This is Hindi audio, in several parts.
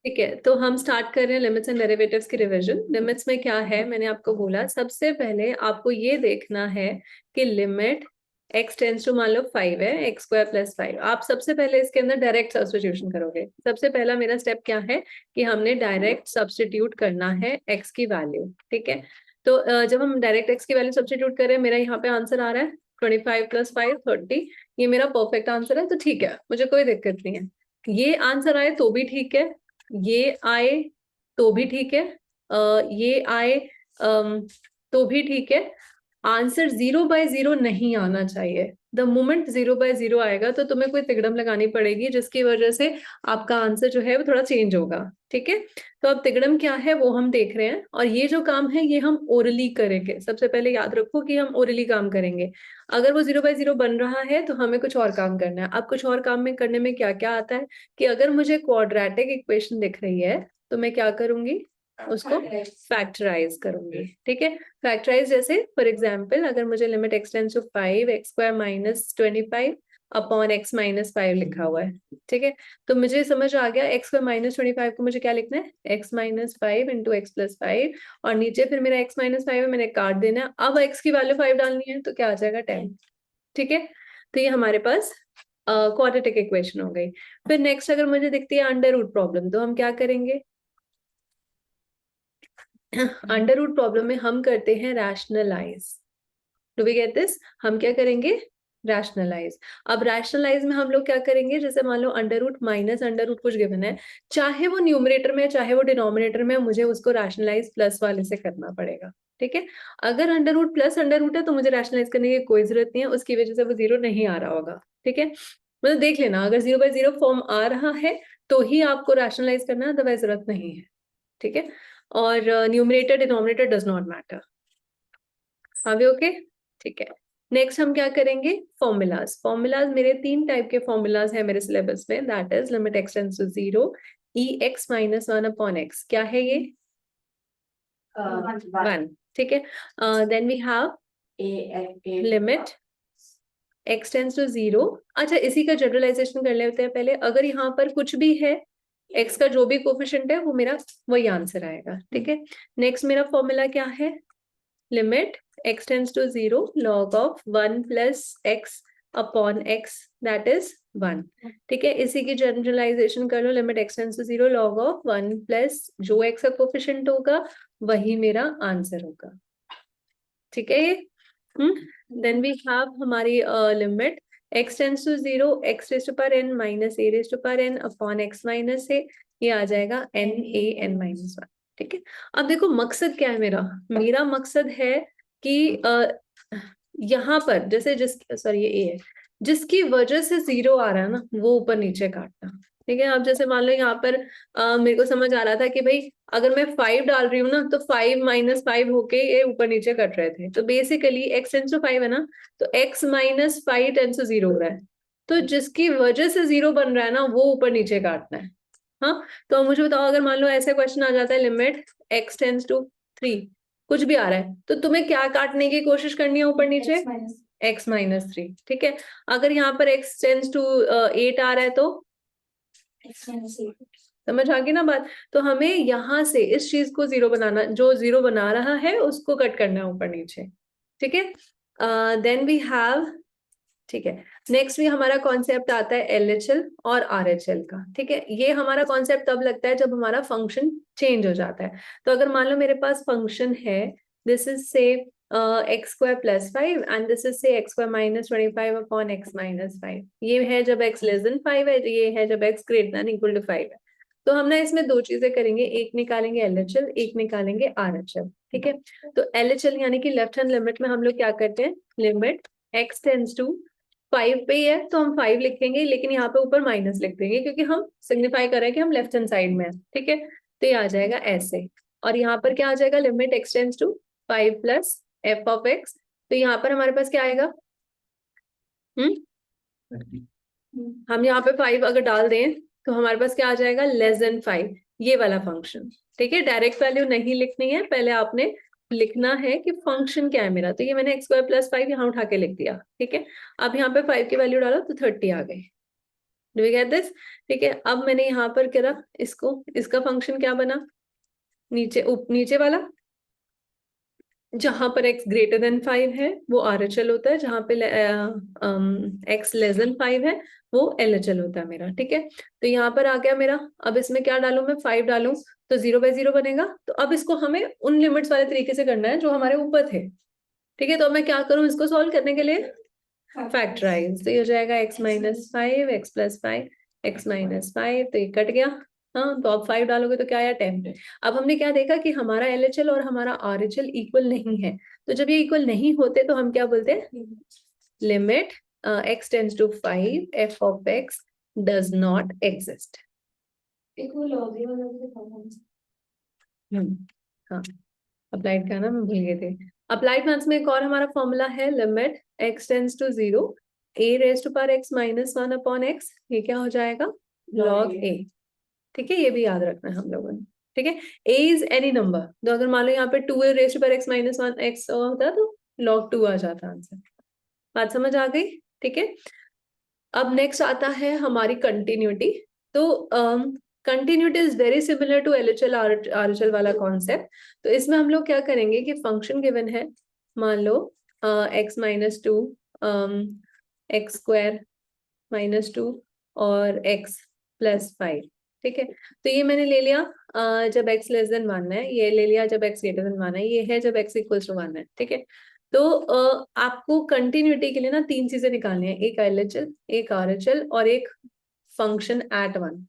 ठीक है, तो हम स्टार्ट कर रहे हैं लिमिट्स एंड डेरिवेटिव्स की रिवीजन। लिमिट्स में क्या है, मैंने आपको बोला सबसे पहले आपको ये देखना है कि लिमिट x टेंस टू मान लो 5 है, एक्स स्क्वायर प्लस 5। आप सबसे पहले इसके अंदर डायरेक्ट सब्स्टिट्यूशन करोगे। सबसे पहला मेरा स्टेप क्या है कि हमने डायरेक्ट सब्स्टिट्यूट करना है x की वैल्यू। ठीक है, तो जब हम डायरेक्ट x की वैल्यू सब्स्टिट्यूट करें, मेरा यहाँ पे आंसर आ रहा है 25 प्लस 5 30। ये मेरा परफेक्ट आंसर है, तो ठीक है, मुझे कोई दिक्कत नहीं है। ये आंसर आए तो भी ठीक है, ये आए तो भी ठीक है, ये आए तो भी ठीक है। आंसर 0/0 नहीं आना चाहिए। द मोमेंट 0/0 आएगा तो तुम्हें कोई तिकड़म लगानी पड़ेगी, जिसकी वजह से आपका आंसर जो है वो थोड़ा चेंज होगा। ठीक है, तो अब तिकड़म क्या है वो हम देख रहे हैं, और ये जो काम है ये हम ओरली करेंगे। सबसे पहले याद रखो कि हम ओरली काम करेंगे। अगर वो 0/0 बन रहा है तो हमें कुछ और काम करना है। अब कुछ और काम में करने में क्या क्या आता है कि अगर मुझे क्वाड्रेटिक इक्वेशन दिख रही है तो मैं क्या करूंगी, उसको फैक्टराइज करूंगी। ठीक है, फैक्टराइज जैसे फॉर एग्जांपल अगर मुझे limit x tends to 5 x square minus 25 upon x minus 5 लिखा हुआ है। ठीक है, तो मुझे समझ आ गया x स्क्वायर माइनस 25 को मुझे क्या लिखना है, x minus 5 into x plus 5, और नीचे फिर मेरा x माइनस 5 है, मैंने काट देना है। अब x की वैल्यू 5 डालनी है तो क्या आ जाएगा 10। ठीक है, तो ये हमारे पास क्वाड्रेटिक इक्वेशन हो गई। फिर नेक्स्ट अगर मुझे दिखती है अंडर रूट प्रॉब्लम, तो हम क्या करेंगे, अंडर रूट प्रॉब्लम में हम करते हैं rationalise. Do we get this? हम क्या करेंगे, रैशनलाइज। अब रैशनलाइज में हम लोग क्या करेंगे, जैसे मान लो under root minus under root कुछ गिवन है, चाहे वो न्यूमरेटर में चाहे वो डिनोमिनेटर में, मुझे उसको रैशनलाइज प्लस वाले से करना पड़ेगा। ठीक है, अगर under root plus under root है तो मुझे रैशनलाइज करने की कोई जरूरत नहीं है, उसकी वजह से वो जीरो नहीं आ रहा होगा। ठीक है, मतलब देख लेना, अगर 0/0 फॉर्म आ रहा है तो ही आपको रैशनलाइज करना है, अदरवाइज जरूरत नहीं है। ठीक है, और numerator denominator does not matter. अभी ओके? ठीक है, नेक्स्ट हम क्या करेंगे, फॉर्मूलाज। फॉर्मूलाज मेरे 3 टाइप के फॉर्मूलाज है मेरे सिलेबस में, that is limit x tends to 0, ex minus 1 upon x। क्या है ये? 1। ठीक है, then we have limit x tends to 0। अच्छा, इसी का जनरलाइजेशन कर लेते हैं पहले। अगर यहाँ पर कुछ भी है, x का जो भी कोफिशिएंट है वो मेरा वही आंसर आएगा। ठीक है, नेक्स्ट मेरा फॉर्मूला क्या है, limit x tends to 0 log of 1 plus x upon x, that is 1। ठीक है, इसी की जनरलाइजेशन कर लो, limit x tends to 0 log of 1 plus जो x का कोफिशिएंट होगा वही मेरा आंसर होगा। ठीक है, ये देन वी हैव हमारी limit x tends to 0 x raise to power n minus a raise to power n upon x minus a, ये आ जाएगा n a n माइनस 1। ठीक है, अब देखो मकसद क्या है मेरा, मेरा मकसद है कि यहाँ पर जैसे जिस सॉरी ये a है, जिसकी वजह से 0 आ रहा है ना वो ऊपर नीचे काटना। ठीक है, अब जैसे मान लो यहाँ पर मेरे को समझ आ रहा था कि भाई अगर मैं 5 डाल रही हूँ ना तो 5 माइनस 5 होके ये ऊपर नीचे कट रहे थे, तो बेसिकली x टेंस टू 5 है ना, तो x माइनस 5 टेंस टू 0 हो रहा है, तो जिसकी वजह से 0 बन रहा है ना वो ऊपर नीचे काटना है। हाँ, तो मुझे बताओ अगर मान लो ऐसा क्वेश्चन आ जाता है लिमिट x टेंस टू 3, कुछ भी आ रहा है, तो तुम्हें क्या काटने की कोशिश करनी है ऊपर नीचे, x माइनस 3। ठीक है, अगर यहाँ पर x टेंस टू 8 आ रहा है तो समझ आ गई ना बात, तो हमें यहाँ से इस चीज को 0 बनाना, जो 0 बना रहा है उसको कट करना है ऊपर नीचे। ठीक है, देन वी हैव, ठीक है, नेक्स्ट भी हमारा कॉन्सेप्ट आता है LHL और RHL का। ठीक है, ये हमारा कॉन्सेप्ट तब लगता है जब हमारा फंक्शन चेंज हो जाता है। तो अगर मान लो मेरे पास फंक्शन है, this is say x square plus 5 and this is say x square minus 25 upon x minus 5, ये है जब एक्स लेस देन 5 है, ये है जब x greater than equal to 5 है। तो हम ना इसमें 2 चीजें करेंगे, एक निकालेंगे LHL, एक निकालेंगे RHL। ठीक है, तो LHL यानी कि लेफ्ट हैंड लिमिट में हम लोग क्या करते हैं, लिमिट x टेंड्स टू 5 पे ही है तो हम 5 लिखेंगे, लेकिन यहाँ पे ऊपर माइनस लिख देंगे क्योंकि हम सिग्निफाई कर रहे हैं कि हम लेफ्ट हैंड साइड में है। ठीक है, तो ये आ जाएगा ऐसे, और यहाँ पर क्या आ जाएगा, limit x tends to 5 plus f of x। तो यहाँ पर हमारे पास क्या आएगा, हम यहाँ पे 5 अगर डाल दें तो हमारे पास क्या आ जाएगा, लेस देन 5, ये वाला फंक्शन। ठीक है, डायरेक्ट वैल्यू नहीं लिखनी है, पहले आपने लिखना है कि फंक्शन क्या है मेरा। तो ये मैंने x स्क्वायर प्लस 5 यहाँ उठा के लिख दिया। ठीक है, अब यहाँ पे 5 की वैल्यू डालो तो 30 आ गई। Do we get this? ठीक है, अब मैंने यहाँ पर करा इसको, इसका फंक्शन क्या बना, नीचे वाला जहां पर x ग्रेटर देन 5 है वो RHL होता है, जहां पे x लेस देन 5 है वो LHL होता है मेरा। ठीक है, तो यहाँ पर आ गया मेरा, अब इसमें क्या डालूं मैं, 5 डालूं तो 0/0 बनेगा। तो अब इसको हमें उन लिमिट्स वाले तरीके से करना है जो हमारे ऊपर थे। ठीक है, तो अब मैं क्या करूं इसको सॉल्व करने के लिए, फैक्टराइज। तो ये हो जाएगा x-5 x+5 x-5, तो ये कट गया। हाँ, तो अब 5 डालोगे तो क्या आया, 10। अब हमने क्या देखा कि हमारा LHL और हमारा RHL इक्वल नहीं है, तो जब ये इक्वल नहीं होते तो हम क्या बोलते हैं, limit x tends to 5 f of x does not exist। हाँ, अप्लाइड का ना मैं भूल गई थी। अप्लाइड मैथ्स में एक और हमारा फॉर्मूला है, limit x tends to 0 a raised to power x-1 upon x, ये क्या हो जाएगा, log a। ठीक है, ये भी याद रखना है हम लोगों ने। ठीक है, a इज एनी नंबर, तो अगर मान लो यहाँ पे 2a raised to power x-1 x होता तो log 2 आ जाता आंसर। बात समझ आ गई? ठीक है, अब नेक्स्ट आता है हमारी कंटिन्यूटी। तो continuity is very similar to LHL RHL वाला कॉन्सेप्ट। तो इसमें हम लोग क्या करेंगे कि फंक्शन गिवन है, मान लो x-2 x² और x+5। ठीक है, तो ये मैंने ले लिया जब x लेस देन 1 है, ये ले लिया जब x ग्रेटर देन 1 है, ये है जब x इक्वल्स टू 1 है। ठीक है, तो आपको कंटिन्यूटी के लिए ना 3 चीजें निकालनी है, एक LHL, एक RHL और एक फंक्शन एट 1।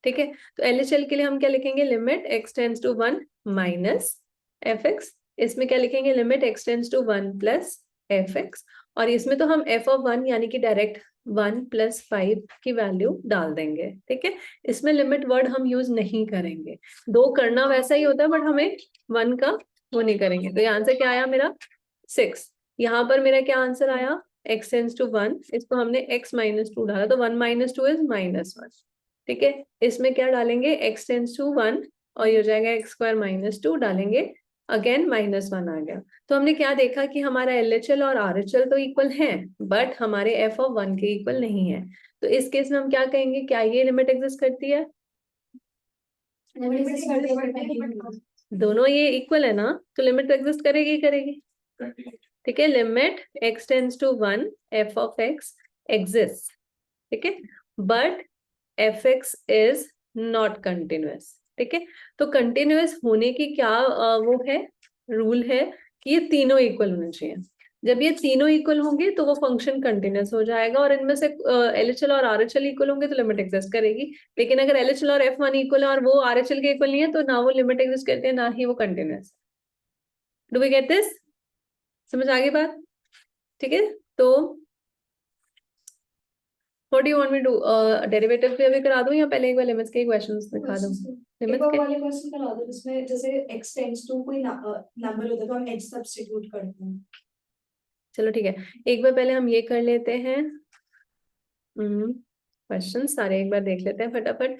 ठीक है, तो LHL के लिए हम क्या लिखेंगे, limit x tends to 1 minus fx, इसमें क्या लिखेंगे, limit x tends to 1 plus fx, और इसमें तो हम f of 1 यानी कि डायरेक्ट 1+5 की वैल्यू डाल देंगे। ठीक है, इसमें लिमिट वर्ड हम यूज नहीं करेंगे, दो करना वैसा ही होता है बट हमें 1 का वो नहीं करेंगे। तो यहाँ आंसर क्या आया मेरा, 6। यहाँ पर मेरा क्या आंसर आया, x टेंड्स टू 1, इसको हमने x-2 डाला तो 1 - 2 इज -1। ठीक है, इसमें क्या डालेंगे, x टेंड्स टू 1 और ये हो जाएगा x² - 2 डालेंगे, अगेन -1 आ गया। तो हमने क्या देखा कि हमारा LHL और RHL तो इक्वल हैं बट हमारे f of 1 के इक्वल नहीं है। तो इस केस में हम क्या कहेंगे, क्या ये लिमिट एग्जिस्ट करती है, दोनों ये इक्वल है ना, तो लिमिट तो एग्जिस्ट करेगी ही करेगी। ठीक है, limit x tends to 1 f of x exist. ठीक है, but fx is not continuous. ठीक है, तो कंटिन्यूअस होने की क्या वो है, रूल है कि ये तीनों इक्वल होने चाहिए। जब ये तीनों इक्वल होंगे तो वो फंक्शन कंटिन्यूअस हो जाएगा, और इनमें से LHL और RHL इक्वल होंगे तो लिमिट एग्जिस्ट करेगी। लेकिन अगर LHL और F1 इक्वल है और वो RHL के इक्वल नहीं है तो ना वो लिमिट एग्जिस्ट करते हैं ना ही वो continuous. Do we get this? समझ आ गई बात? ठीक है, तो what do you want me to derivative भी अभी करा दूं या पहले एक बार लिमिट्स के क्वेश्चंस दिखा दूं? लिमिट्स के वाले क्वेश्चन करा दो, जिसमें जैसे x टेंड्स टू कोई नंबर होता है तो हम h सब्स्टिट्यूट करते हैं। चलो ठीक है, एक बार पहले हम ये कर लेते हैं, क्वेश्चन सारे एक बार देख लेते हैं फटाफट।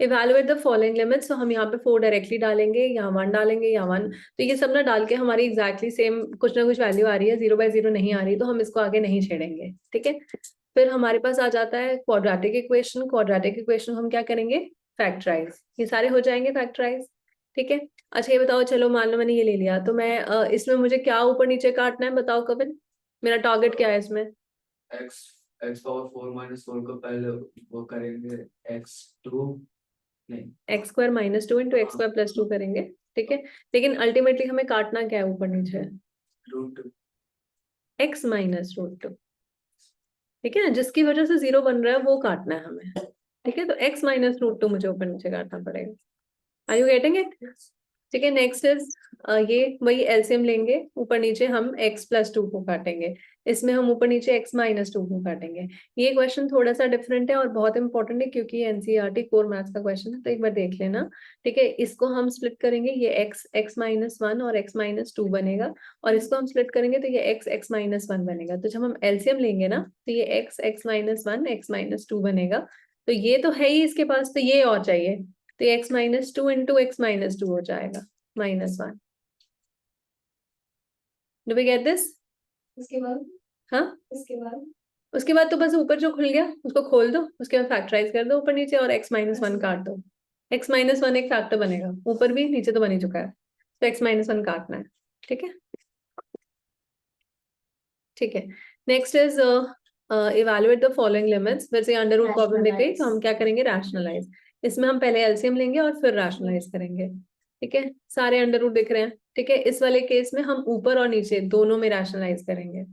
इवेलुएट द फॉलोइंग लिमिट्स, तो हम यहाँ पे 4 डायरेक्टली डालेंगे, यहाँ 1 डालेंगे, यहाँ 1, तो ये सब ना डाल के हमारी एग्जैक्टली सेम कुछ ना कुछ वैल्यू आ रही है, 0/0 नहीं आ रही, तो हम इसको आगे नहीं छेड़ेंगे। ठीक है, फिर हमारे पास आ जाता है क्वाड्रेटिक इक्वेशन। क्वाड्रेटिक इक्वेशन हम क्या करेंगे, फैक्टराइज, ये सारे हो जाएंगे फैक्टराइज। ठीक है, अच्छा ये बताओ, चलो मान लो मैंने ये ले लिया, तो मैं इसमें मुझे क्या ऊपर नीचे काटना है, बताओ कविन, मेरा टारगेट क्या है इसमें, x⁴ को पहले वो करेंगे x2 नहीं x² - 2 इंटू x² + 2 करेंगे। ठीक है, लेकिन अल्टीमेटली हमें काटना क्या है ऊपर नीचे, √2 x - √2। ठीक है ना, जिसकी वजह से 0 बन रहा है वो काटना है हमें। ठीक है, तो x - √2 मुझे ऊपर नीचे काटना पड़ेगा। Are you getting it? ठीक है, नेक्स्ट इज ये वही एलसीएम लेंगे, ऊपर नीचे हम x+2 को काटेंगे, इसमें हम ऊपर नीचे x - 2 को काटेंगे। ये क्वेश्चन थोड़ा सा डिफरेंट है और बहुत इंपॉर्टेंट है क्योंकि ये एनसीईआरटी कोर मैथ्स का क्वेश्चन है, तो एक बार देख लेना। ठीक है, इसको हम स्प्लिट करेंगे, ये x-1 और x-2 बनेगा, और इसको हम स्प्लिट करेंगे तो ये x बनेगा। तो जब हम एलसीएम लेंगे ना तो ये x-1 x-2 बनेगा, तो ये तो है ही इसके पास, तो ये और चाहिए, तो x-2 इंटू x-2 हो जाएगा -1। Do we get this? उसके बाद हाँ, उसके बाद तो बस ऊपर जो खुल गया उसको खोल दो, उसके बाद फैक्टराइज कर दो ऊपर नीचे और x-1 काट दो। x-1 एक फैक्टर बनेगा, ऊपर भी नीचे तो बन ही चुका है, तो x-1 काटना है। ठीक है, ठीक है। Next is evaluate the following limits. फिर से अंडर रूट प्रॉब्लम दिख गई, तो हम क्या करेंगे, रैशनलाइज। इसमें हम पहले एलसीएम लेंगे और फिर रैशनलाइज करेंगे। ठीक है, सारे अंडर रूट दिख रहे हैं। ठीक है, इस वाले केस में हम ऊपर और नीचे दोनों में रैशनलाइज करेंगे।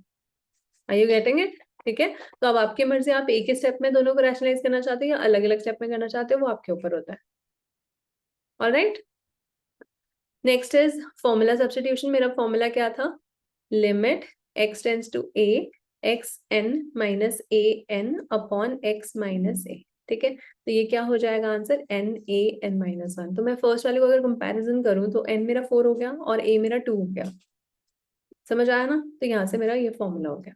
Are you getting it? ठीक है, तो अब आपकी मर्जी, आप एक ही स्टेप में दोनों को रैशनलाइज करना चाहते हो या अलग अलग स्टेप में करना चाहते हो, वो आपके ऊपर होता है। Alright, next is formula substitution. मेरा फॉर्मूला क्या था, limit x tends to a x n minus a n upon x minus a। ठीक है, तो ये क्या हो जाएगा answer, n a n minus 1। तो मैं फर्स्ट वाले को अगर कंपैरिजन करूं तो n मेरा 4 हो गया और a मेरा 2 हो गया। समझ आया ना? तो यहाँ से मेरा ये फॉर्मूला हो गया।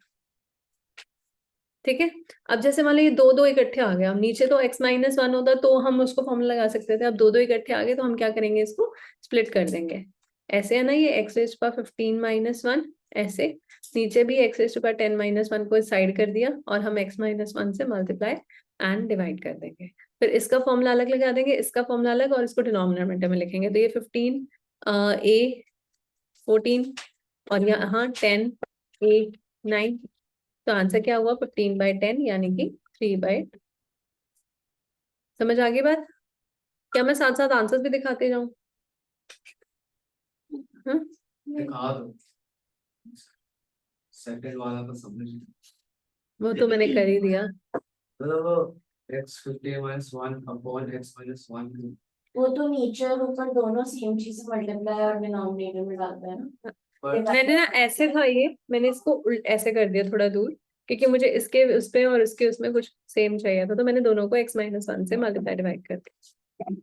ठीक है, अब जैसे मान लो ये दो दो इकट्ठे आ गए, अब नीचे तो x-1 होता तो हम उसको फॉर्मूला लगा सकते थे, अब दो दो इकट्ठे आ गए तो हम क्या करेंगे, इसको स्प्लिट कर देंगे। ऐसे है ना, ये x⁻15 - 1, ऐसे नीचे भी x⁻10 - 1 को साइड कर दिया और हम x-1 से मल्टीप्लाई एंड डिवाइड कर देंगे। फिर इसका फॉर्मूला अलग लगा देंगे, इसका फॉर्मूला अलग, और इसको डिनोमिनेटर में लिखेंगे। तो ये 15 a 14 और यहाँ 10 a 9। तो आंसर क्या हुआ, 15/10 यानी कि 3/2। समझ आ गई बात? क्या मैं साथ साथ आंसर भी दिखाते जाऊं? हाँ, दिखा दो, सेकंड वाला तो समझ वो तो मैंने कर ही दिया। मतलब x50 - 1 अपॉन x-1। वो तो नीचे और ऊपर दोनों सेम चीज मल्टीप्लाई और डिनोमिनेटर में डालते हैं ना। मैंने ना ऐसे था ये, मैंने इसको ऐसे कर दिया थोड़ा दूर, क्योंकि मुझे इसके उस पे और इसके उसमें कुछ सेम चाहिए था, तो मैंने दोनों को x-1 से मल्टीप्लाई डिवाइड कर दिया।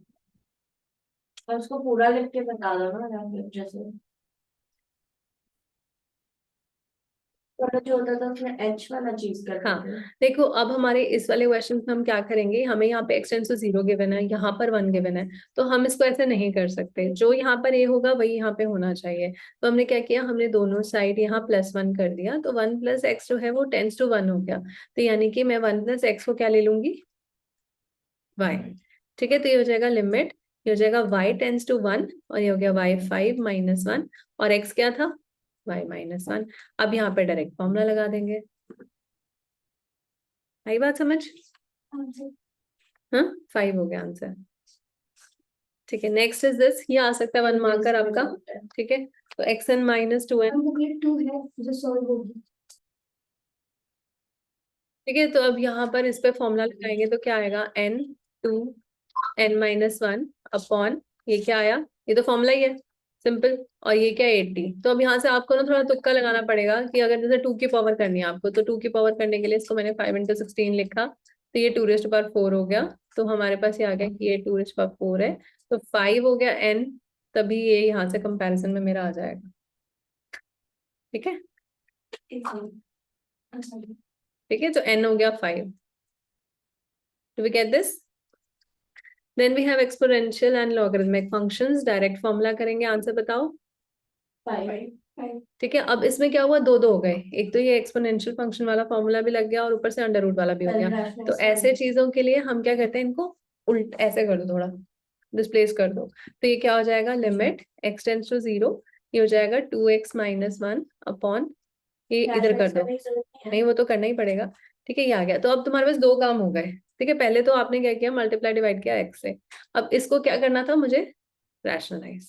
और उसको पूरा लिख के बता दो ना, या फिर जैसे थोड़ा जो होता था उसमें एच वाला चीज कर हाँ, देते थे। देखो अब हमारे इस वाले क्वेश्चन में हम क्या करेंगे, हमें यहाँ पे x टेंड्स टू 0 गिवन है, यहाँ पर 1 गिवन है, तो हम इसको ऐसे नहीं कर सकते। जो यहाँ पर a होगा वही यहाँ पे होना चाहिए। तो हमने क्या किया, हमने दोनों साइड यहाँ +1 कर दिया, तो 1 + x जो है वो टेंड्स टू 1 हो गया। तो यानी कि मैं 1 + x को क्या ले लूंगी, y। ठीक है, तो ये हो जाएगा लिमिट, ये हो जाएगा y टेंड्स टू 1 और ये हो गया y 5 - 1 और x क्या था, y - 1। अब यहाँ पे डायरेक्ट फॉर्मूला लगा देंगे। आई बात समझ? हाँ, 5 हो गया आंसर। ठीक है, नेक्स्ट इज दिस, ये आ सकता है 1 मार्कर आपका। ठीक है, तो xn - 2n। बुकलेट 2 है जो सॉल्व होगी। ठीक है, तो अब यहाँ पर इस पे फॉर्मूला लगाएंगे तो क्या आएगा, n 2 n - 1 अपॉन, ये क्या आया, ये तो फॉर्मूला ही है सिंपल, और ये क्या 80। तो अब यहाँ से आपको ना थोड़ा तुक्का लगाना पड़ेगा कि अगर जैसे 2 की पावर करनी है आपको, तो 2 की पावर करने के लिए इसको मैंने 5 × 16 लिखा, तो ये 2⁴ हो गया। तो हमारे पास ये आ गया कि ये 2⁴ है, तो 5 हो गया n, तभी ये यहाँ से कंपैरिजन में मेरा आ जाएगा। ठीक है, ठीक है, तो n हो गया 5। Do we get this? Then we have exponential and logarithmic functions. Direct formula करेंगे, आंसर बताओ। 5 ठीक है, अब इसमें क्या हुआ, दो दो हो गए, एक तो ये एक्सपोनेंशियल फंक्शन वाला फॉर्मूला भी लग गया और ऊपर से अंडर रूट वाला भी हो गया। तो ऐसे चीजों के लिए हम क्या करते हैं, इनको उल्ट ऐसे कर दो, थोड़ा डिस्प्लेस कर दो। तो ये क्या हो जाएगा, लिमिट x टेंड्स टू 0, ये हो जाएगा 2x - 1 अपॉन, ये इधर कर दो, नहीं वो तो करना ही पड़ेगा। ठीक है, ये आ गया। तो अब तुम्हारे पास दो काम हो गए। ठीक है, पहले तो आपने क्या किया, मल्टीप्लाई डिवाइड किया x से, अब इसको क्या करना था मुझे, रैशनलाइज।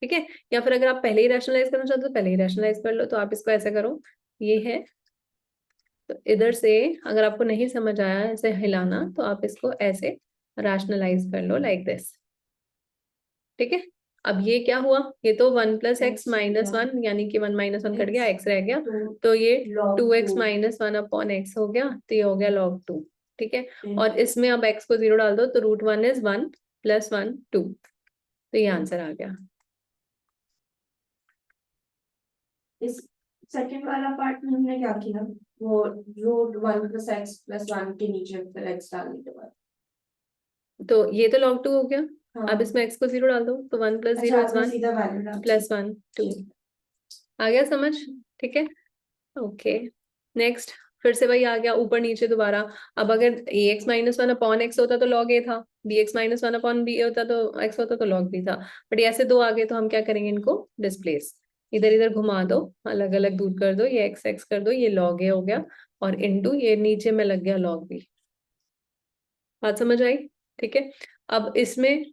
ठीक है, या फिर अगर आप पहले ही रैशनलाइज करना चाहते हो तो पहले ही रैशनलाइज कर लो। तो आप इसको ऐसे करो, ये है, तो इधर से अगर आपको नहीं समझ आया ऐसे हिलाना, तो आप इसको ऐसे रैशनलाइज कर लो लाइक दिस। ठीक है, अब ये क्या हुआ, ये तो 1 + x - 1 यानी कि 1 - 1 कट गया, x रह गया, तो ये 2x - 1 अपॉन x हो गया, तो ये हो गया log 2। ठीक है, और इसमें अब x को 0 डाल दो, तो √1 इज 1 + 1 2, तो ये आंसर आ गया। इस सेकंड वाला पार्ट में हमने क्या किया, वो √1 + x + 1 के नीचे फिर x डालने के बाद, तो ये तो log 2 हो गया। हाँ। अब इसमें x को 0 डाल दो, तो 1 + 0 अच्छा इज आपने 1 सीधा वैल्यू डाल + 1 2। आ गया समझ? ठीक है, ओके नेक्स्ट, फिर से वही आ गया ऊपर नीचे दोबारा। अब अगर ax minus one upon x होता तो log a था, bx minus one upon b होता तो x होता तो log b था, बट ऐसे दो आ गए तो हम क्या करेंगे, इनको डिस्प्लेस, इधर इधर घुमा दो, अलग अलग दूर कर दो, ये x x कर दो, ये log a हो गया, और इनटू ये नीचे में लग गया log b। बात समझ आई? ठीक है, अब इसमें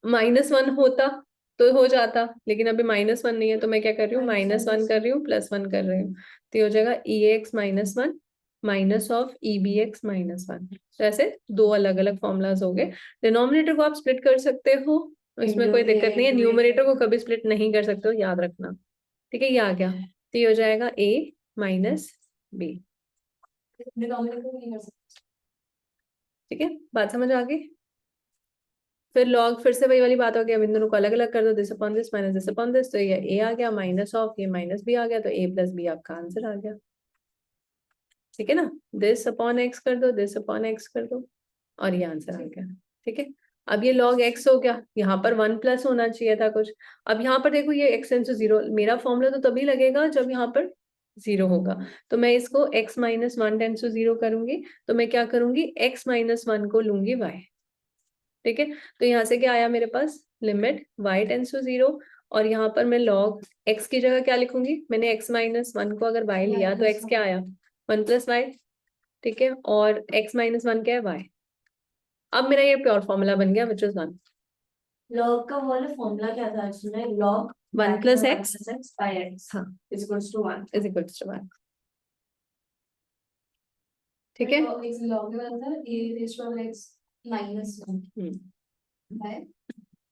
माइनस वन होता तो हो जाता, लेकिन अभी माइनस वन नहीं है, तो मैं क्या कर रही हूँ, माइनस वन कर रही हूँ, प्लस वन कर रही हूँ, तो ये हो जाएगा e x minus one minus of e b x minus one. तो ऐसे दो अलग अलग फॉर्मूलाज हो गए। डिनोमिनेटर को आप स्प्लिट कर सकते हो, इसमें कोई दिक्कत नहीं है, न्यूमरेटर को कभी स्प्लिट नहीं कर सकते हो, याद रखना। ठीक है, ये आ गया, तो ये हो जाएगा a माइनस बी। डिनोमिनेटर को नहीं कर सकते। ठीक है, बात समझ आ गई? फिर लॉग, फिर से वही वाली बात हो गई, अब इन दोनों को अलग अलग कर दो, this upon this minus this upon this, तो ये a आ गया माइनस ऑफ ये माइनस b आ गया, तो a प्लस b आपका आंसर आ गया। ठीक है ना, दिस अपॉन x कर दो, दिस अपॉन x कर दो, और ये आंसर आ गया। ठीक है, अब ये log x हो गया, यहाँ पर 1 प्लस होना चाहिए था कुछ। अब यहाँ पर देखो ये x टेंड्स टू 0, मेरा फॉर्मूला तो तभी लगेगा जब यहाँ पर 0 होगा, तो मैं इसको x minus one tends to 0 करूंगी, तो मैं क्या करूंगी, x माइनस वन को लूंगी y। ठीक है, तो यहाँ से क्या आया मेरे पास, लिमिट y टेंड्स टू 0, और यहाँ पर मैं log x की जगह क्या लिखूंगी, मैंने x माइनस वन को अगर y लिया तो x क्या आया, 1 प्लस y। ठीक है, और x माइनस वन क्या है, y। अब मेरा ये प्योर फॉर्मूला बन गया, विच इज 1। लॉग का वाला फॉर्मूला क्या था इसमें, log 1 plus x by x हाँ is equals to 1। Is equal to 1। ठीक है, तो एक लॉग में बनता है a raise to power x minus 1 by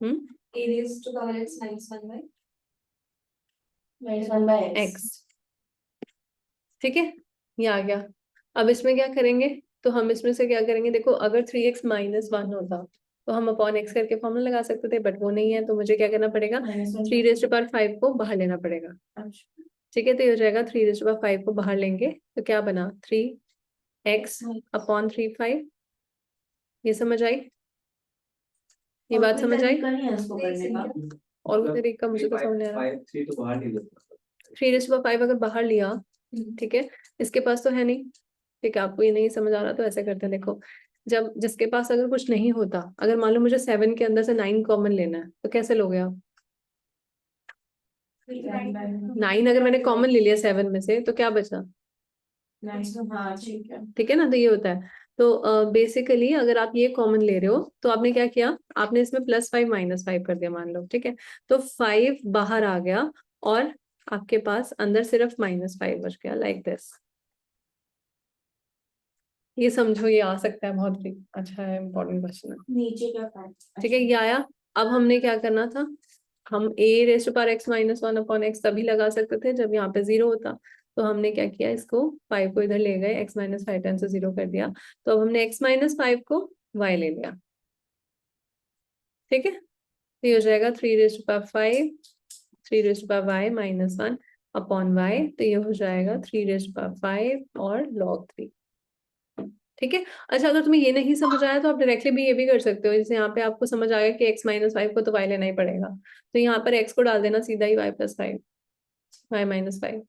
a raise to power x minus 1 by minus 1 by x। X. ठीक है, ये आ गया। अब इसमें क्या करेंगे, तो हम इसमें से क्या करेंगे, देखो अगर 3x माइनस वन होता तो हम अपॉन x करके फॉर्मूला लगा सकते थे, बट वो नहीं है, तो मुझे क्या करना पड़ेगा, 3 रेज़ टू पावर 5 को बाहर लेना पड़ेगा। ठीक है, तो ये हो जाएगा 3 रेज़ टू पावर 5 को बाहर लेंगे तो क्या बना, 3x अपॉन 3 5। ये समझ आई, ये बात समझ आई? इसको करने का और वो तरीका मुझे तो समझ नहीं आ रहा। 5 3 तो बाहर नहीं देता। 3 रेज़ टू पावर 5 अगर बाहर लिया, ठीक है, इसके पास तो है नहीं, ठीक है, आपको ये नहीं समझ आ रहा तो ऐसे करते हैं, देखो जब जिसके पास अगर कुछ नहीं होता, अगर मान लो मुझे 7 के अंदर से 9 कॉमन लेना है, तो कैसे लोगे आप? 9 अगर मैंने कॉमन ले लिया 7 में से, तो क्या बचा? हाँ ठीक है। ठीक है ना, तो ये होता है। तो बेसिकली अगर आप ये कॉमन ले रहे हो तो आपने क्या किया, आपने इसमें +5 -5 कर दिया मान लो, ठीक है, तो 5 बाहर आ गया और आपके पास अंदर सिर्फ -5 बच गया, लाइक दिस। ये समझो, ये आ सकता है, बहुत ही अच्छा है, इंपॉर्टेंट क्वेश्चन है। नीचे क्या था? ठीक है, ये आया। अब हमने क्या करना था, हम a raise to power x minus one upon x तभी लगा सकते थे जब यहाँ पे 0 होता, तो हमने क्या किया, इसको 5 को इधर ले गए, x माइनस 5 टाइम्स 0 कर दिया, तो अब हमने x माइनस 5 को y ले लिया। ठीक है, तो ये हो जाएगा 3 raise to power 5 3 raise to power y minus 1 upon y, तो ये हो जाएगा 3 रेज़ टू पावर 5 और log 3। ठीक है, अच्छा अगर तुम्हें ये नहीं समझ आया तो आप डायरेक्टली भी ये भी कर सकते हो, जैसे यहाँ पे आपको समझ आ गया कि x माइनस 5 को तो y लेना ही पड़ेगा, तो यहाँ पर x को डाल देना सीधा ही y plus 5 y minus 5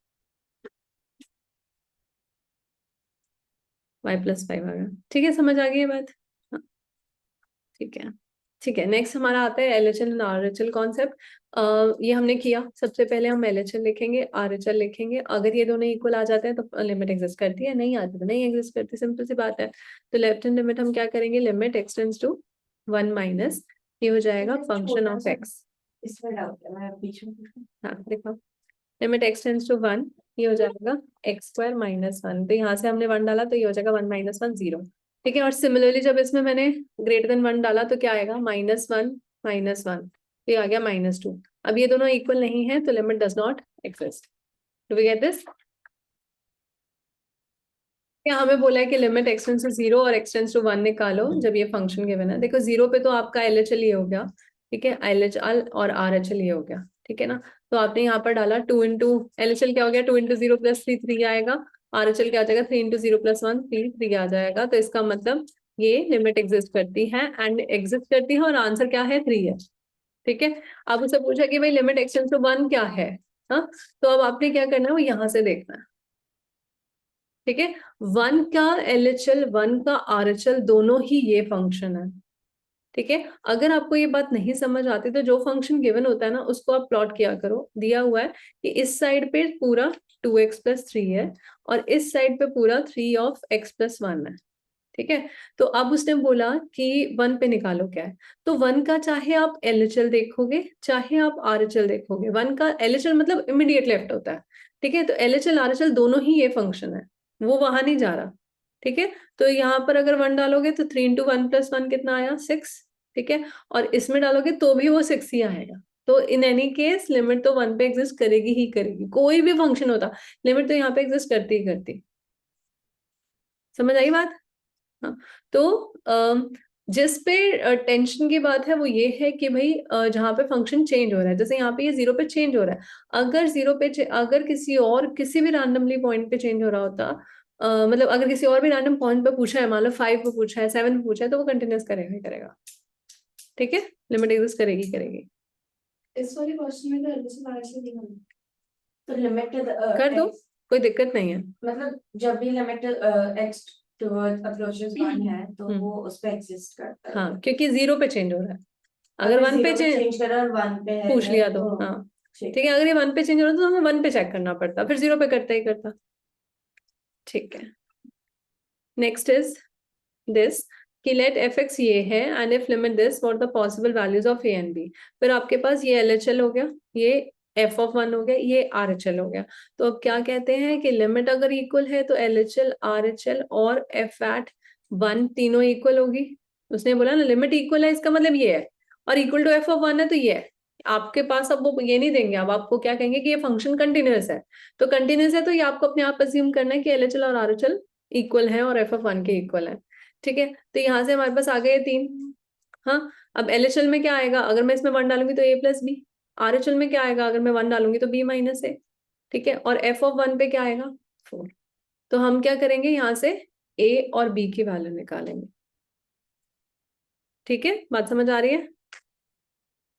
y plus 5 आ गया। ठीक है, समझ आ गई ये बात? हाँ, ठीक है। ठीक है, नेक्स्ट हमारा आता है LHL एंड RHL कॉन्सेप्ट। ये हमने किया, सबसे पहले हम LHL लिखेंगे, RHL लिखेंगे, अगर ये दोनों इक्वल आ जाते हैं तो लिमिट एग्जिस्ट करती है, नहीं आती तो नहीं एग्जिस्ट करती, सिंपल सी बात है। तो लेफ्ट हैंड लिमिट हम क्या करेंगे, limit x tends to 1 minus, ये हो जाएगा फंक्शन ऑफ x। इसमें डाउट है, मैं पीछे हाँ देखो, लिमिट x टेंड्स टू 1, ये हो जाएगा x² माइनस 1, तो यहाँ से हमने 1 डाला तो ये हो जाएगा 1 माइनस 1 0। ठीक है, और सिमिलरली जब इसमें मैंने ग्रेटर देन 1 डाला तो क्या आएगा, -1 -1, तो ये आ गया -2। अब ये दोनों इक्वल नहीं है तो limit does not exist. Do we get this? क्या हमें बोला है कि लिमिट x टेंड्स टू 0 और x टेंड्स टू 1 निकालो जब ये फंक्शन गिवन है। देखो 0 पे तो आपका LHL ये हो गया, ठीक है, LHL और RHL ये हो गया, ठीक है ना, तो आपने यहाँ पर डाला 2 इंटू LHL क्या हो गया, 2 इंटू 0 प्लस 3 3 आएगा, RHL क्या आ जाएगा, 3 इंटू 0 प्लस 1 3 3 आ जाएगा, तो इसका मतलब ये लिमिट एग्जिस्ट करती है, एंड एग्जिस्ट करती है, और आंसर क्या है, 3 है। ठीक है, अब उससे पूछा कि भाई लिमिट x टेंड्स टू 1 क्या है, हाँ, तो अब आपने क्या करना है, वो यहाँ से देखना है, ठीक है, 1 का LHL 1 का RHL दोनों ही ये फंक्शन है। ठीक है, अगर आपको ये बात नहीं समझ आती तो जो फंक्शन गिवन होता है ना उसको आप प्लॉट किया करो। दिया हुआ है कि इस साइड पे पूरा 2x+3 है और इस साइड पे पूरा 3 of x+1 है। ठीक है, तो अब उसने बोला कि 1 पे निकालो क्या है, तो 1 का चाहे आप LHL देखोगे चाहे आप RHL देखोगे, 1 का LHL मतलब इमीडिएट लेफ्ट होता है। ठीक है, तो LHL RHL दोनों ही ये फंक्शन है, वो वहां नहीं जा रहा। ठीक है, तो यहाँ पर अगर 1 डालोगे तो 3 × 1 + 1 कितना आया, 6। ठीक है, और इसमें डालोगे तो भी वो 6 ही आएगा। तो इन एनी केस लिमिट तो 1 पे एग्जिस्ट करेगी ही करेगी, कोई भी फंक्शन होता लिमिट तो यहाँ पे एग्जिस्ट करती ही करती। समझ आई बात? हाँ, तो जिस पे टेंशन की बात है वो ये है कि भाई जहाँ पे फंक्शन चेंज हो रहा है, जैसे यहाँ पे ये 0 पे चेंज हो रहा है, अगर 0 पे अगर किसी भी रैंडमली पॉइंट पे चेंज हो रहा होता, मतलब अगर किसी और भी रैंडम पॉइंट पे पूछा है, मान लो 5 पे पूछा है, 7 पे पूछा है, तो वो कंटिन्यूस करेगा ही करेगा। ठीक है, लिमिट एग्जिस्ट करेगी करेगी। इस वाले क्वेश्चन में तो एडिशन आरएचएल नहीं होना, तो लिमिट कर दो, कोई दिक्कत नहीं है। मतलब जब भी लिमिट x टुवर्ड्स अप्रोचेस 1 है तो वो उस पे एग्जिस्ट करता है। हाँ, क्योंकि 0 पे चेंज हो रहा है, अगर 1 पे चेंज कर रहा है और 1 पे है पूछ लिया तो हाँ ठीक है, अगर ये 1 पे चेंज हो रहा था तो हमें 1 पे चेक करना पड़ता, फिर 0 पे करता ही करता। ठीक है, नेक्स्ट इज दिस कि लेट fx ये है and if limit this for the possible values of a and b। फिर आपके पास ये LHL हो गया, ये f(1) हो गया, ये RHL हो गया। तो अब क्या कहते हैं कि लिमिट अगर इक्वल है तो LHL RHL और f(1) तीनों इक्वल होगी। उसने बोला ना लिमिट इक्वल है, इसका मतलब ये है, और इक्वल टू f(1) है तो ये है। आपके पास अब वो ये नहीं देंगे, अब आपको क्या कहेंगे कि ये फंक्शन कंटिन्यूअस है। तो कंटिन्यूअस है तो ये आपको अपने आप अज्यूम करना है कि LHL और RHL इक्वल है और f(1) के इक्वल है। ठीक है, तो यहाँ से हमारे पास आ गए 3। हाँ, अब LHL में क्या आएगा, अगर मैं इसमें 1 डालूंगी तो a+b। RHL में क्या आएगा, अगर मैं 1 डालूंगी तो b-a। ठीक है, और f(1) पे क्या आएगा, 4। तो हम क्या करेंगे, यहाँ से a और b की वैल्यू निकालेंगे। ठीक है, बात समझ आ रही है?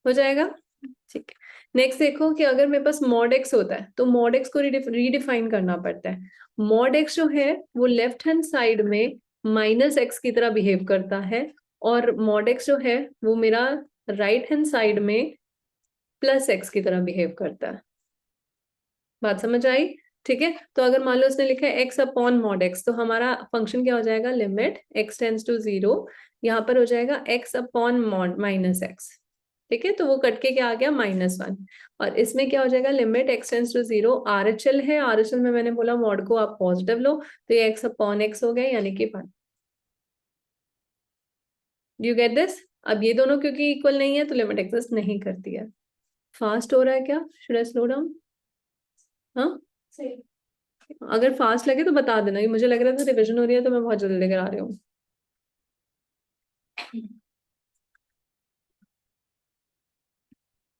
हो जाएगा। ठीक है, नेक्स्ट देखो कि अगर मेरे पास मॉड x होता है तो मॉड x को रीडिफाइन करना पड़ता है। मॉड x जो है वो लेफ्ट हैंड साइड में -x की तरह बिहेव करता है, और मॉड x जो है वो मेरा राइट हैंड साइड में +x की तरह बिहेव करता है। बात समझ आई? ठीक है, तो अगर मान लो उसने लिखा है x/mod x, तो हमारा फंक्शन क्या हो जाएगा, लिमिट x टेंड्स टू 0, यहाँ पर हो जाएगा x/mod -x। ठीक है, तो वो कट के क्या आ गया, -1। और इसमें क्या हो जाएगा, limit x tends to 0, RHL है, RHL में मैंने बोला मॉड को आप पॉजिटिव लो, तो ये x/x हो गया, यानी कि 1। You get this? अब ये दोनों क्योंकि इक्वल नहीं है तो लिमिट एग्जिस्ट नहीं करती है। फास्ट हो रहा है क्या, शुड आई स्लो डाउन? हाँ, सही। अगर फास्ट लगे तो बता देना, ये मुझे लग रहा था रिविजन हो रही है तो मैं बहुत जल्दी लेकर आ रही हूँ।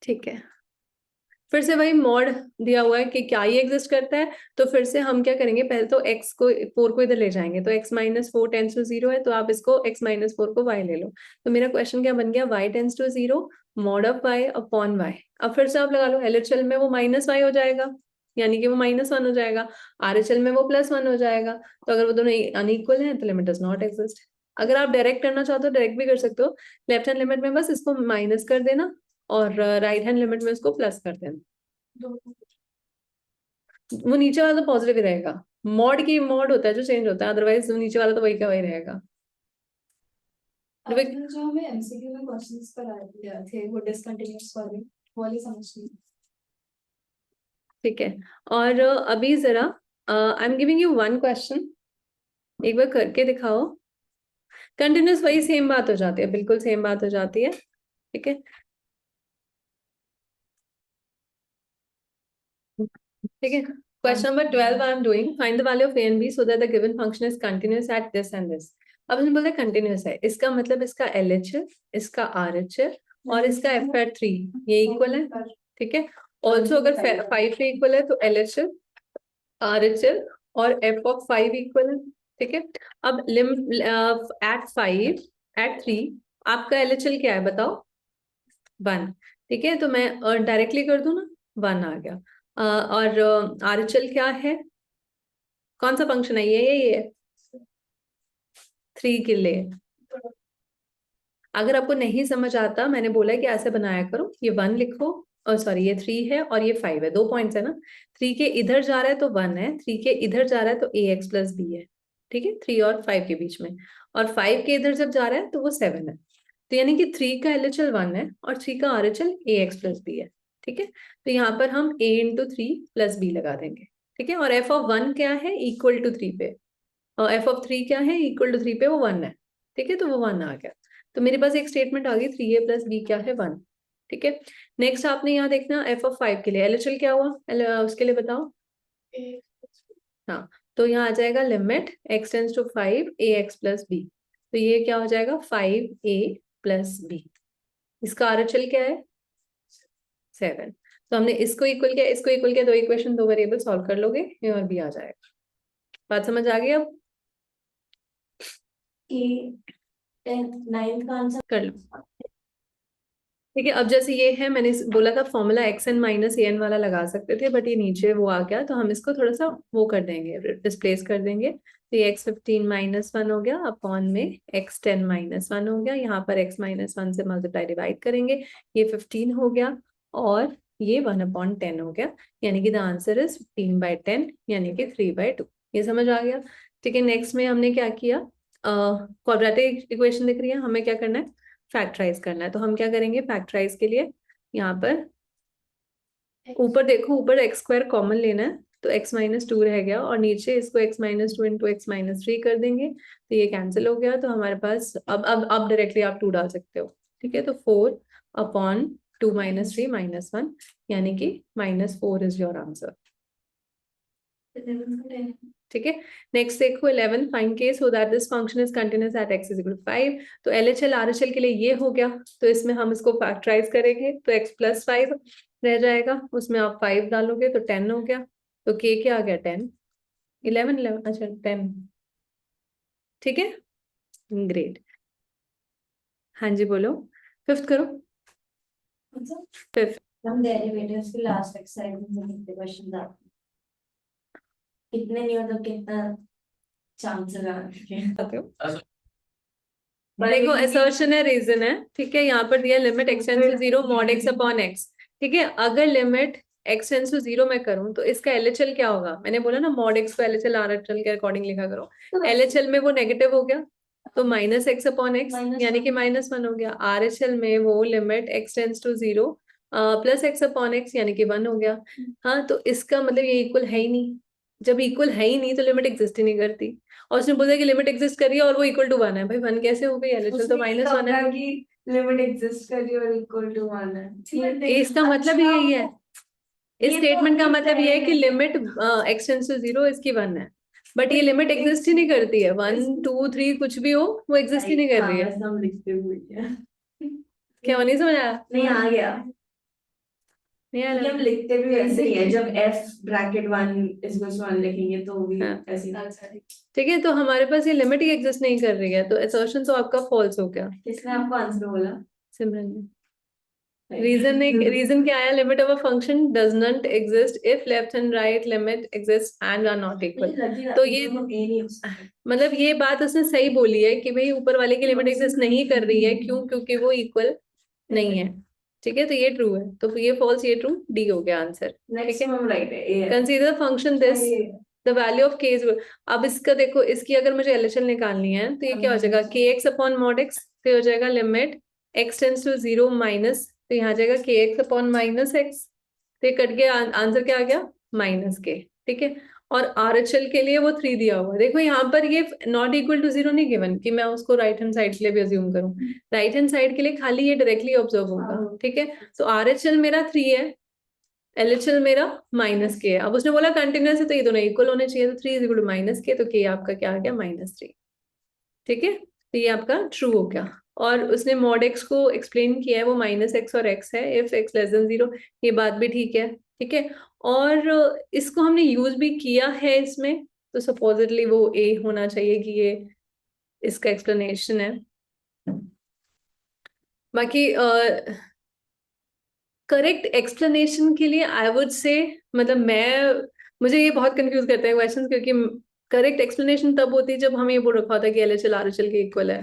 ठीक है, फिर से वही मॉड दिया हुआ है कि क्या ये एग्जिस्ट करता है, तो फिर से हम क्या करेंगे, पहले तो x को 4 को इधर ले जाएंगे, तो x-4 टेंस टू 0 है, तो आप इसको x-4 को y ले लो। तो मेरा क्वेश्चन क्या बन गया, y tends to 0 mod of y upon y। अब फिर से आप लगा लो, LHL में वो -y हो जाएगा, यानी कि वो -1 हो जाएगा, RHL में वो +1 हो जाएगा। तो अगर वो दोनों अनइक्वल हैं तो लिमिट डज नॉट एग्जिस्ट। अगर आप डायरेक्ट करना चाहते हो डायरेक्ट भी कर सकते हो, लेफ्ट हैंड लिमिट में बस इसको माइनस कर देना और राइट हैंड लिमिट में इसको प्लस कर देना। वो नीचे वाला तो पॉजिटिव ही रहेगा, मॉड होता है जो चेंज होता है, अदरवाइज नीचे वाला तो वही का वही रहेगा। आपने जो हमें एमसीक्यू में क्वेश्चंस कराए थे वो डिसकंटिन्यूअस वाले, वो वाली समझ नहीं। ठीक है, और अभी जरा I am giving you 1 question, एक बार करके दिखाओ। कंटिन्यूअस वही सेम बात हो जाती है, बिल्कुल सेम बात हो जाती है। ठीक है, ठीक है, question number 12 I am doing, find the value of a and b so that the given function is continuous at this and this। अब हम बोलते हैं कंटिन्यूअस है, इसका मतलब इसका LHL, इसका RHL और इसका f(3) ये इक्वल है। ठीक है, ऑल्सो अगर 5 पे इक्वल है तो LHL RHL और f(5) इक्वल है। ठीक है, अब एट 5 एट 3 आपका LHL क्या है बताओ, 1। ठीक है, तो मैं डायरेक्टली कर दूं ना, 1 आ गया। और RHL क्या है, कौन सा फंक्शन है ये 3 के लिए। अगर आपको नहीं समझ आता, मैंने बोला कि ऐसे बनाया करो, ये 1 लिखो, और सॉरी ये 3 है और ये 5 है, 2 पॉइंट्स है ना। 3 के इधर जा रहा है तो 1 है, 3 के इधर जा रहा है तो ax प्लस b है, ठीक है, 3 और 5 के बीच में, और 5 के इधर जब जा रहा है तो वो 7 है। तो यानी कि 3 का LHL 1 है और 3 का RHL ax प्लस b है, ठीक है। तो यहाँ पर हम a इंटू 3 प्लस b लगा देंगे, ठीक है। और f ऑफ 1 क्या है, इक्वल टू 3 पे, और f ऑफ 3 क्या है, इक्वल टू 3 पे वो 1 है, ठीक है। तो वो 1 आ गया, तो मेरे पास एक स्टेटमेंट आ गई 3a प्लस b क्या है 1, ठीक है। नेक्स्ट आपने यहाँ देखना f ऑफ 5 के लिए LHL क्या हुआ, उसके लिए बताओ। हाँ, तो यहाँ आ जाएगा limit x tends to 5 ax plus b, तो ये क्या हो जाएगा 5a प्लस b। इसका RHL क्या है 7। तो हमने इसको इक्वल किया, इसको इक्वल किया, दो इक्वेशन दो वेरिएबल सॉल्व कर लोगे, ये और भी आ जाएगा। बात समझ आ गई अब, कि 9th का आंसर कर लो, ठीक है। अब जैसे ये है, मैंने बोला था फॉर्मूला xn माइनस an वाला लगा सकते थे, बट ये नीचे वो आ गया, तो हम इसको थोड़ा सा वो कर देंगे, डिस्प्लेस कर देंगे। तो ये x15 माइनस 1 हो गया अपॉन में x10 माइनस 1 हो गया, यहाँ पर x माइनस 1 से मल्टीप्लाई डिवाइड करेंगे, ये 15 हो गया, और ये 1/10 हो गया, यानी कि द आंसर इज 15/10, यानी कि 3/2। ये समझ आ गया, ठीक है। नेक्स्ट में हमने क्या किया, क्वाड्रेटिक इक्वेशन दिख रही है, हमें क्या करना है, फैक्टराइज करना है। तो हम क्या करेंगे फैक्टराइज के लिए, यहाँ पर ऊपर देखो, ऊपर एक्स स्क्वायर कॉमन लेना है, तो x माइनस 2 रह गया, और नीचे इसको x minus 2 into x minus 3 कर देंगे, तो ये कैंसिल हो गया। तो हमारे पास अब डायरेक्टली आप 2 डाल सकते हो, ठीक है। तो 4 अपॉन 2 माइनस 3 माइनस 1, यानी कि -4 इज योर आंसर, ठीक है। नेक्स्ट देखो 11, find case so that this function is continuous at x is equal to 5। तो LHL RHL के लिए ये हो गया, तो इसमें हम इसको फैक्टराइज करेंगे, तो x प्लस 5 रह जाएगा, उसमें आप 5 डालोगे तो 10 हो गया, तो k क्या आ गया 10, 11 अच्छा 10, ठीक है, ग्रेट। हाँ जी बोलो, फिफ्थ करो, फिफ्थ। हम डेरिवेटिव्स की लास्ट एक्सरसाइज में कितने क्वेश्चन आते हैं, कितने नहीं मतलब कितना चांसेस आ देखो असर्शन है, रीजन है, ठीक है। यहाँ पर दिया limit x tends to 0 mod x upon x, ठीक है। अगर लिमिट x टेंस टू 0 मैं करूँ तो इसका LHL क्या होगा, मैंने बोला ना मॉड x को LHL RHL के अकॉर्डिंग लिखा करो, LHL में वो नेगेटिव हो गया, तो माइनस x अपॉन x, यानी कि -1 हो गया। RHL में वो limit x tends to 0 plus x upon x, यानी कि 1 हो गया। हाँ, तो इसका मतलब ये इक्वल है ही नहीं, जब इक्वल है ही नहीं तो लिमिट एग्जिस्ट ही नहीं करती, और उसने बोला कि लिमिट एग्जिस्ट कर रही है और वो इक्वल टू 1 है, भाई 1 कैसे हो गई, LHL तो -1 है, कि लिमिट एग्जिस्ट कर रही है और इक्वल टू 1 है। इसका मतलब ही यही है, इस स्टेटमेंट का मतलब ये है कि लिमिट x टेंस टू 0 इसकी 1 है, बट ये लिमिट एग्जिस्ट ही नहीं करती है, 1 2 3 कुछ भी हो वो एग्जिस्ट ही नहीं कर रही है। हम लिखते हुए क्या नहीं समझ आया, नहीं आ गया, नहीं क्योंकि हम आया, लिखते भी वैसे ही है, जब f ब्रैकेट 1 इक्वल्स टू 1 लिखेंगे तो भी हाँ। ऐसे ही। ठीक है। तो हमारे पास ये लिमिट ही एग्जिस्ट नहीं कर रही है, तो असर्शन तो आपका फॉल्स हो गया। किसने आपको आंसर बोला? सिमरन ने। रीजन क्या आया, limit of a function does not exist if left and right limit exist and are not equal. तो ये मतलब ये बात उसने सही बोली है कि भाई ऊपर वाले की लिमिट एग्जिस्ट नहीं कर रही है, क्यों, क्योंकि वो इक्वल नहीं है, ठीक है। तो ये ट्रू है, तो ये फॉल्स, ये ट्रू, डी हो गया आंसर, ठीक है। Consider function this the value of k is, अब इसका देखो, इसकी अगर मुझे LHL निकालनी है तो ये क्या हो जाएगा, kx अपॉन मॉड x, तो हो जाएगा limit x tends to 0 minus, तो यहाँ जाएगा kx अपॉन माइनस x, तो ये कट गया, आंसर क्या आ गया -k, ठीक है। और RHL के लिए वो 3 दिया हुआ है, देखो यहाँ पर ये नॉट इक्वल टू 0 नहीं गिवन कि मैं उसको राइट हैंड साइड के लिए भी अज्यूम करूँ, राइट हैंड साइड के लिए खाली ये डायरेक्टली ऑब्जर्व होगा, ठीक है। तो RHL मेरा 3 है, LHL मेरा -k है। अब उसने बोला कंटिन्यूअस है तो ये दोनों इक्वल होने चाहिए, तो 3 इज इक्वल टू -k, तो k आपका क्या आ गया -3, ठीक है। तो ये आपका ट्रू हो गया, और उसने मॉड x को एक्सप्लेन किया है, वो -x और x है इफ x लेस देन 0, ये बात भी ठीक है, ठीक है। और इसको हमने यूज भी किया है इसमें, तो सपोजिटली वो a होना चाहिए कि ये इसका एक्सप्लेनेशन है। बाकी करेक्ट एक्सप्लेनेशन के लिए आई वुड से, मतलब मुझे ये बहुत कंफ्यूज करता है क्वेश्चंस, क्योंकि करेक्ट एक्सप्लेनेशन तब होती है जब हमें ये बोल रखा होता है कि LHL RHL के इक्वल है।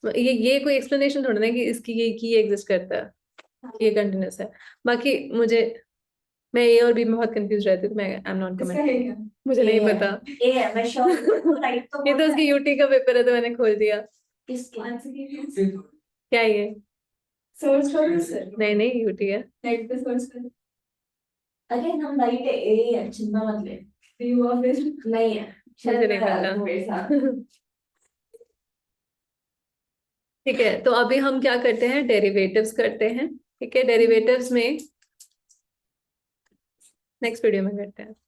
ये कोई एक्सप्लेनेशन थोड़ा ना कि इसकी ये एग्जिस्ट करता है, ये कंटिन्यूस है। बाकी मैं ए और बी में बहुत कंफ्यूज रहती हूँ, मैं आई एम नॉट कमेंट, मुझे नहीं पता। ए है, मैं श्योर राइट तो ये तो उसकी यूटी का पेपर है तो मैंने खोल दिया। किसके आंसर कीजिए। सिर्फ क्या ये? सर्च करो सर, नहीं नहीं यूटी है। नेट पे सर्च करो। अरे हम राइट है, ए है, चिंता मत ले। बी हुआ फिर। नहीं है मुझे नहीं पता। ठीक है, तो अभी हम क्या करते हैं, डेरिवेटिव्स करते हैं। ठीक है, डेरिवेटिव्स में नेक्स्ट वीडियो में करते हैं।